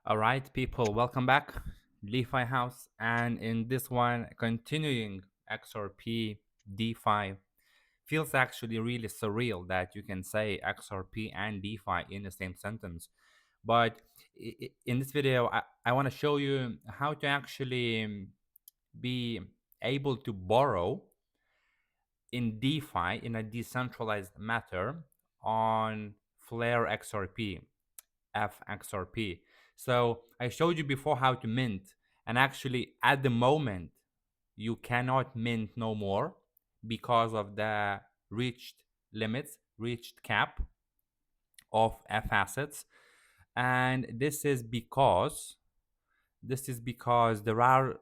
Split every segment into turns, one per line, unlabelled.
All right, people, welcome back. DeFi House, and in this one, continuing XRP DeFi. Feels actually really surreal that you can say XRP and DeFi in the same sentence. But in this video, I want to show you how to actually be able to borrow in DeFi in a decentralized matter on Flare XRP. fXRP. So I showed you before how to mint, and actually at the moment you cannot mint no more because of the reached limits, reached cap of F assets, and this is because there are,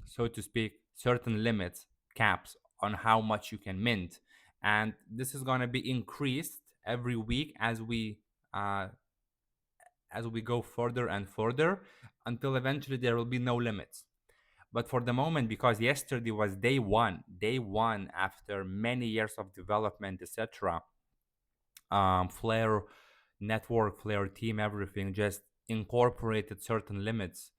so to speak, certain limits, caps on how much you can mint, and this is going to be increased every week uh, as we go further and further until eventually there will be no limits. But for the moment, because yesterday was day one after many years of development, etc., Flare network, Flare team, everything just incorporated certain limits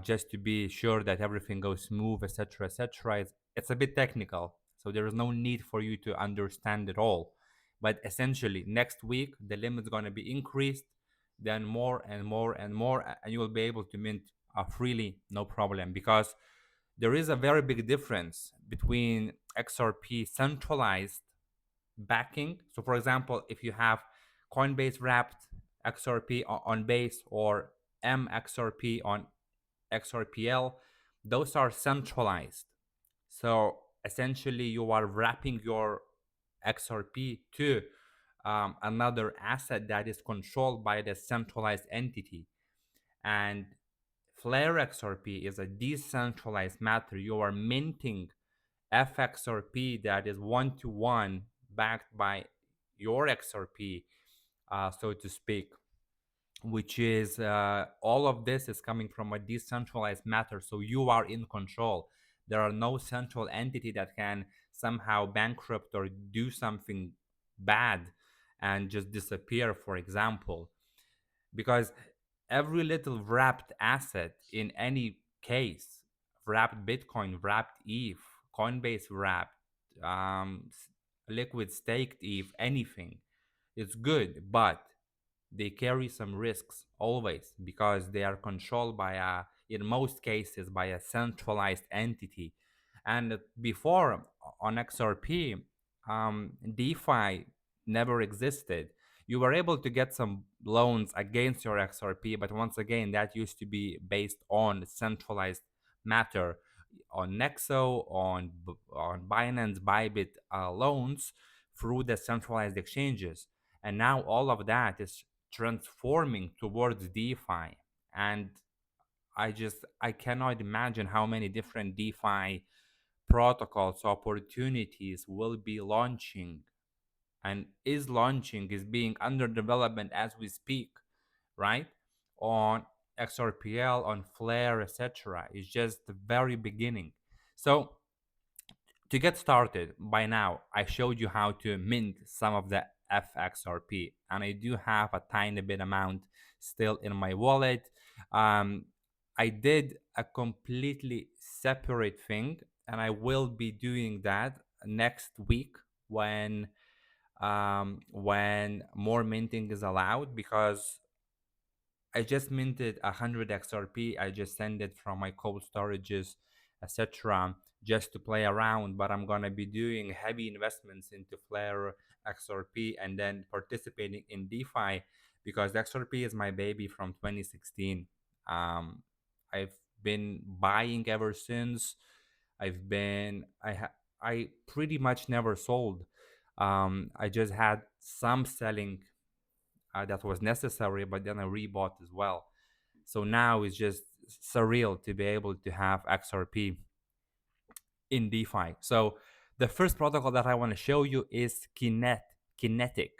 just to be sure that everything goes smooth, etc., etc. It's a bit technical, so there is no need for you to understand it all. But essentially, next week the limit is going to be increased, then more and more and more, and you will be able to mint freely, no problem. Because there is a very big difference between XRP centralized backing. So, for example, if you have Coinbase wrapped XRP on Base or MXRP on XRPL, those are centralized. So essentially, you are wrapping your XRP to another asset that is controlled by the centralized entity. And Flare XRP is a decentralized matter. You are minting fXRP that is one to one backed by your XRP, so to speak, which is all of this is coming from a decentralized matter, so you are in control. There are no central entity that can somehow bankrupt or do something bad and just disappear, for example, because every little wrapped asset in any case, wrapped Bitcoin, wrapped ETH, Coinbase wrapped, liquid staked ETH, anything, it's good, but they carry some risks always because they are controlled by in most cases by a centralized entity. And before, on XRP, DeFi never existed. You were able to get some loans against your XRP, but once again, that used to be based on centralized matter, on Nexo, on Binance, Bybit loans through the centralized exchanges. And now all of that is transforming towards DeFi. And I cannot imagine how many different DeFi protocols, opportunities will be launching and is being under development as we speak, right? On XRPL, on Flare, etc. It's just the very beginning. So to get started, by now I showed you how to mint some of the fXRP, and I do have a tiny bit amount still in my wallet. I did a completely separate thing, and I will be doing that next week when more minting is allowed, because I just minted 100 XRP. I just sent it from my cold storages, etc., just to play around. But I'm gonna be doing heavy investments into Flare XRP and then participating in DeFi, because XRP is my baby from 2016. I've been buying ever since. I pretty much never sold. I just had some selling that was necessary, but then I rebought as well. So now it's just surreal to be able to have XRP in DeFi. So the first protocol that I want to show you is Kinetic.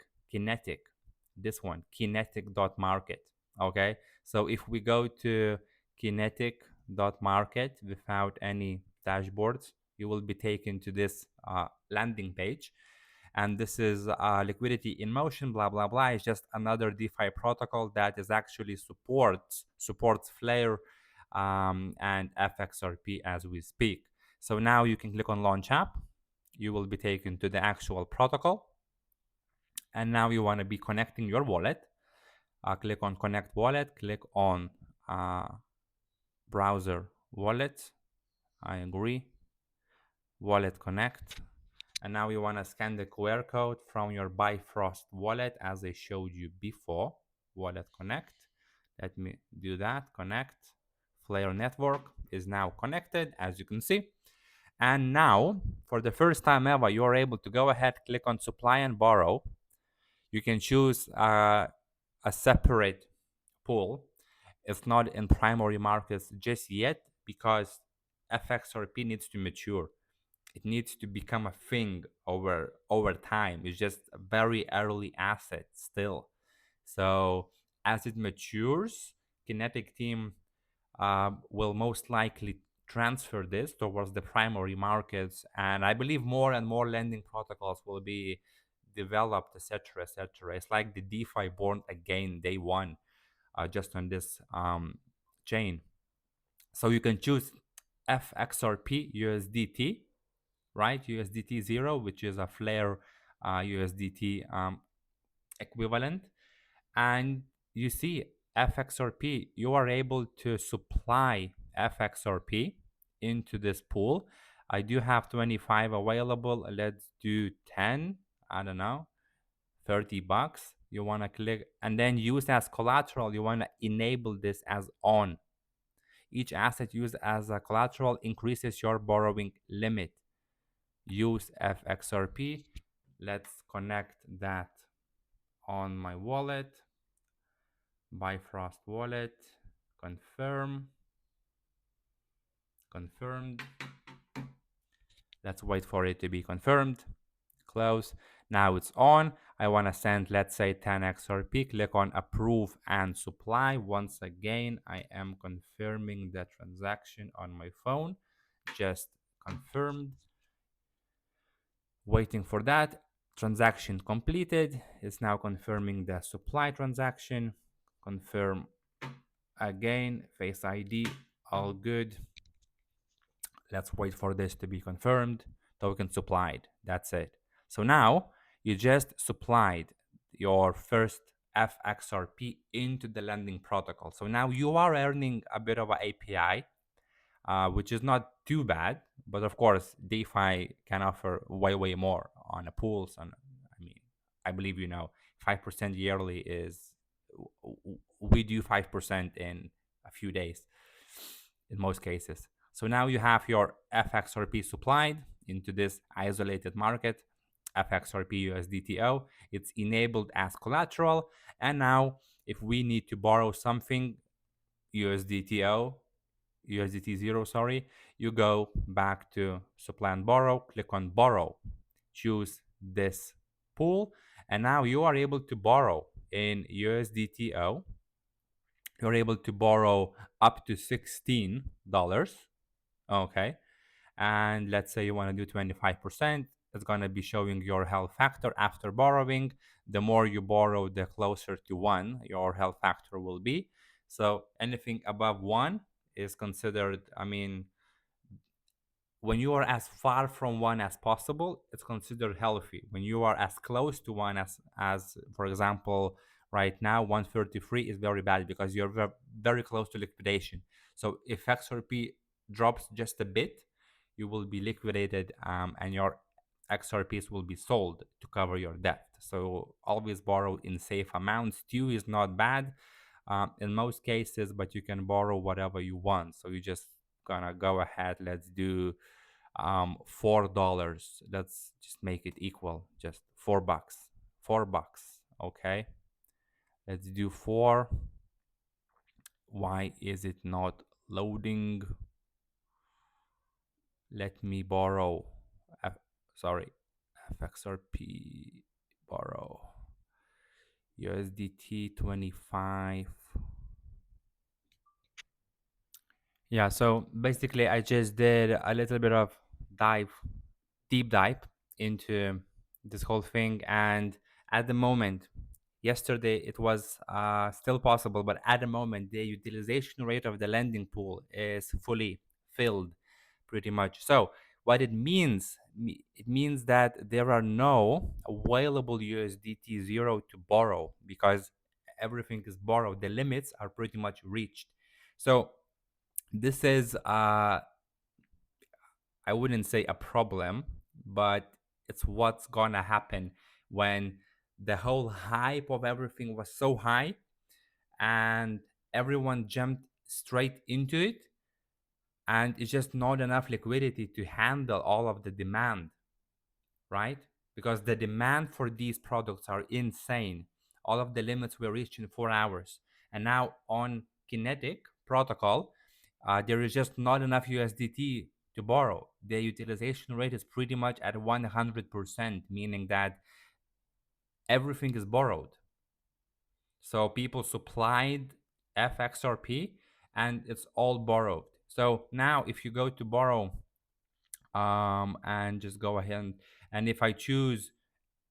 This one, Kinetic.market. Okay. So if we go to Kinetic.market without any dashboards, you will be taken to this landing page. and this is liquidity in motion, blah blah blah. It's just another DeFi protocol that is actually supports Flare and fXRP as we speak. So now you can click on launch app. You will be taken to the actual protocol, and now you want to be connecting your wallet. Click on connect wallet, click on browser wallet. I agree. Wallet connect. And now you want to scan the QR code from your Bifrost wallet as I showed you before. Wallet connect. Let me do that. Connect. Flare network is now connected, as you can see. And now, for the first time ever, you are able to go ahead, click on supply and borrow. You can choose a separate pool. It's not in primary markets just yet because fXRP needs to mature. It needs to become a thing over time. It's just a very early asset still. So as it matures, Kinetic team will most likely transfer this towards the primary markets, and I believe more and more lending protocols will be developed, etc., etc. It's like the DeFi born again day one, just on this chain. So you can choose fXRP USDT, right? USDT 0, which is a Flare USDT equivalent. And you see fXRP, you are able to supply fXRP into this pool. I do have 25 available. Let's do 10. I don't know, $30. You want to click and then use as collateral. You want to enable this as on. Each asset used as a collateral increases your borrowing limit. Use fXRP. Let's connect that on my wallet. Bifrost wallet. Confirm. Confirmed. Let's wait for it to be confirmed. Close. Now it's on. I want to send, let's say, 10 XRP. Click on approve and supply. Once again, I am confirming the transaction on my phone. Just confirmed. Waiting for that. Transaction completed. It's now confirming the supply transaction. Confirm again. Face ID. All good. Let's wait for this to be confirmed. Token supplied. That's it. So now you just supplied your first fXRP into the lending protocol. So now you are earning a bit of an API, which is not too bad. But of course, DeFi can offer way more on the pools. And I mean, I believe 5% yearly is we do 5% in a few days in most cases. So now you have your fXRP supplied into this isolated market, fXRP USDTO. It's enabled as collateral. And now if we need to borrow something, USDTO, USDT 0, sorry, you go back to supply and borrow, click on borrow, choose this pool, and now you are able to borrow in USDTO. You're able to borrow up to $16. Okay. And let's say you want to do 25%. It's going to be showing your health factor after borrowing. The more you borrow, the closer to 1 your health factor will be. So anything above 1 is considered, when you are as far from 1 as possible, it's considered healthy. When you are as close to 1 as for example, right now 133 is very bad because you're very close to liquidation. So if XRP drops just a bit, you will be liquidated, and your XRPs will be sold to cover your debt. So always borrow in safe amounts. 2 is not bad in most cases, but you can borrow whatever you want. So you just gonna go ahead. Let's do $4. Let's just make it equal. Just $4. $4. Okay. Let's do 4. Why is it not loading? Let me borrow. fXRP borrow USDT 25. Yeah, so basically I just did a little bit of deep dive into this whole thing. And at the moment, yesterday it was still possible, but at the moment the utilization rate of the lending pool is fully filled pretty much. So what it means, it means that there are no available USDT zero to borrow, because everything is borrowed. The limits are pretty much reached. So this is I wouldn't say a problem, but it's what's gonna happen when the whole hype of everything was so high and everyone jumped straight into it, and it's just not enough liquidity to handle all of the demand, right? Because the demand for these products are insane. All of the limits were reached in 4 hours. And now on Kinetic protocol, there is just not enough USDT to borrow. The utilization rate is pretty much at 100%, meaning that everything is borrowed. So people supplied fXRP and it's all borrowed. So now if you go to borrow and just go ahead and if I choose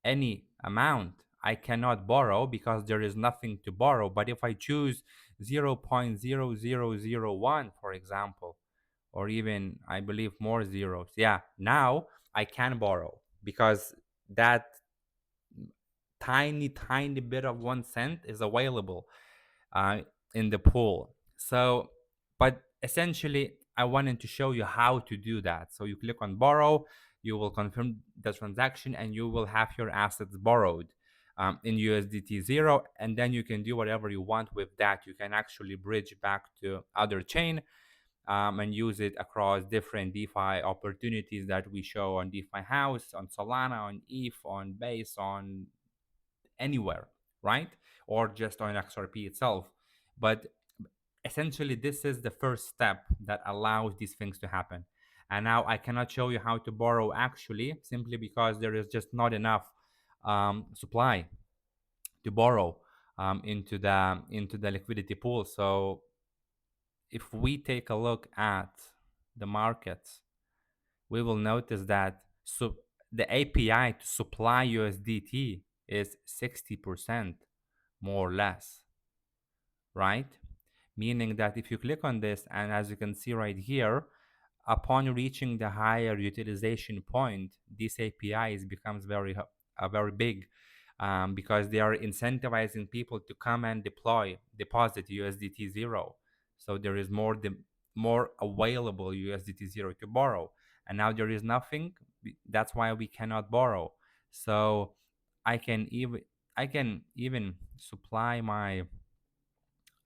any amount, I cannot borrow because there is nothing to borrow. But if I choose 0.0001, for example, or even I believe more zeros, yeah, now I can borrow because that tiny bit of 1 cent is available uh, in the pool. So, but essentially, I wanted to show you how to do that. So you click on borrow, you will confirm the transaction, and you will have your assets borrowed in USDT zero, and then you can do whatever you want with that. You can actually bridge back to other chain and use it across different DeFi opportunities that we show on DeFi House, on Solana, on ETH, on Base, on anywhere, right? Or just on XRP itself. But essentially, this is the first step that allows these things to happen. And now I cannot show you how to borrow actually, simply because there is just not enough supply to borrow into the liquidity pool. So if we take a look at the markets, we will notice that the API to supply USDT is 60% more or less, right? Meaning that if you click on this, and as you can see right here, upon reaching the higher utilization point, this API becomes very big, because they are incentivizing people to come and deposit USDT zero. So there is more available USDT zero to borrow, and now there is nothing. That's why we cannot borrow. So I can even supply my.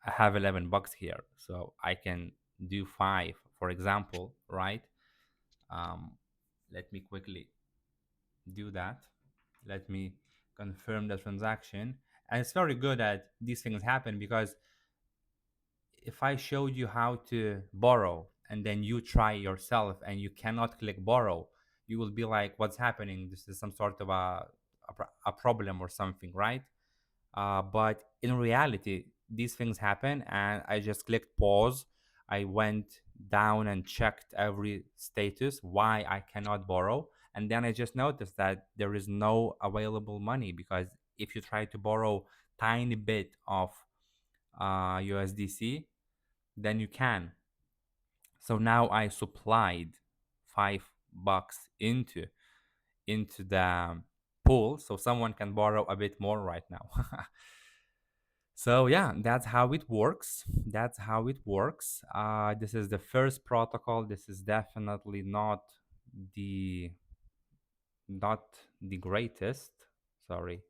I have $11 here, so I can do 5, for example, right? Um, Let me quickly do that. Let me confirm the transaction. And it's very good that these things happen, because if I showed you how to borrow and then you try yourself and you cannot click borrow, you will be like, what's happening? This is some sort of a problem or something, right? But in reality, these things happen, and I just clicked pause. I went down and checked every status why I cannot borrow, and then I just noticed that there is no available money, because if you try to borrow tiny bit of USDC, then you can. So now I supplied $5 into the pool, so someone can borrow a bit more right now. So yeah, that's how it works. That's how it works. This is the first protocol. This is definitely the not the greatest. Sorry,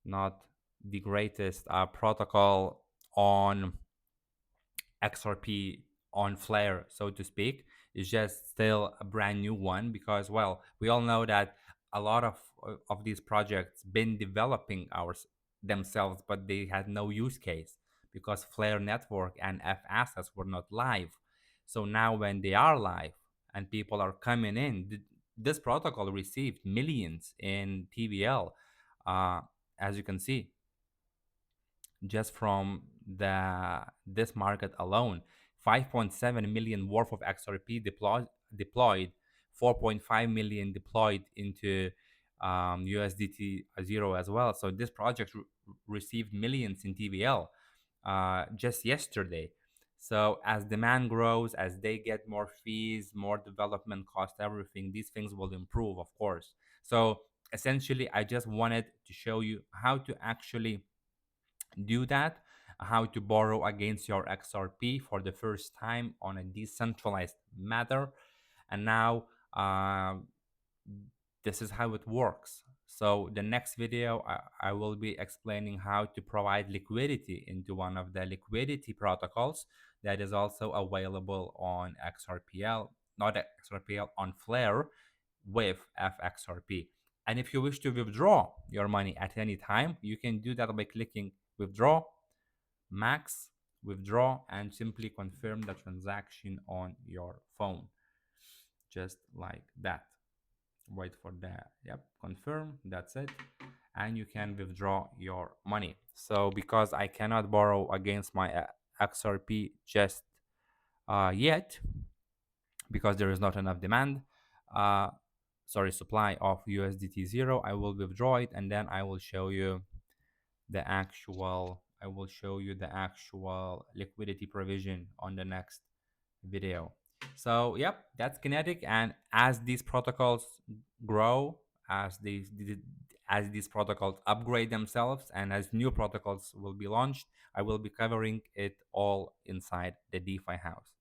not the greatest protocol on XRP, on Flare, so to speak. Is just still a brand new one, because well, we all know that a lot of these projects been developing themselves, but they had no use case because Flare network and F assets were not live. So now when they are live and people are coming in, this protocol received millions in TVL, uh, as you can see, just from this market alone. 5.7 million worth of XRP deployed, 4.5 million deployed into USDT zero as well. So this project received millions in TVL just yesterday. So as demand grows, as they get more fees, more development cost, everything, these things will improve, of course. So essentially, I just wanted to show you how to actually do that, how to borrow against your XRP for the first time on a decentralized matter. And now this is how it works. So the next video, I will be explaining how to provide liquidity into one of the liquidity protocols that is also available on XRPL, not XRPL, on Flare with fXRP. And if you wish to withdraw your money at any time, you can do that by clicking withdraw, max, withdraw, and simply confirm the transaction on your phone. Just like that. Wait for that. Yep, confirm. That's it. And you can withdraw your money. So because I cannot borrow against my XRP just yet, because there is not enough demand, uh, sorry, supply of USDT zero, I will withdraw it, and then I will show you the actual liquidity provision on the next video. So yep, that's Kinetic. And as these protocols grow, as these protocols upgrade themselves, and as new protocols will be launched, I will be covering it all inside the DeFi house.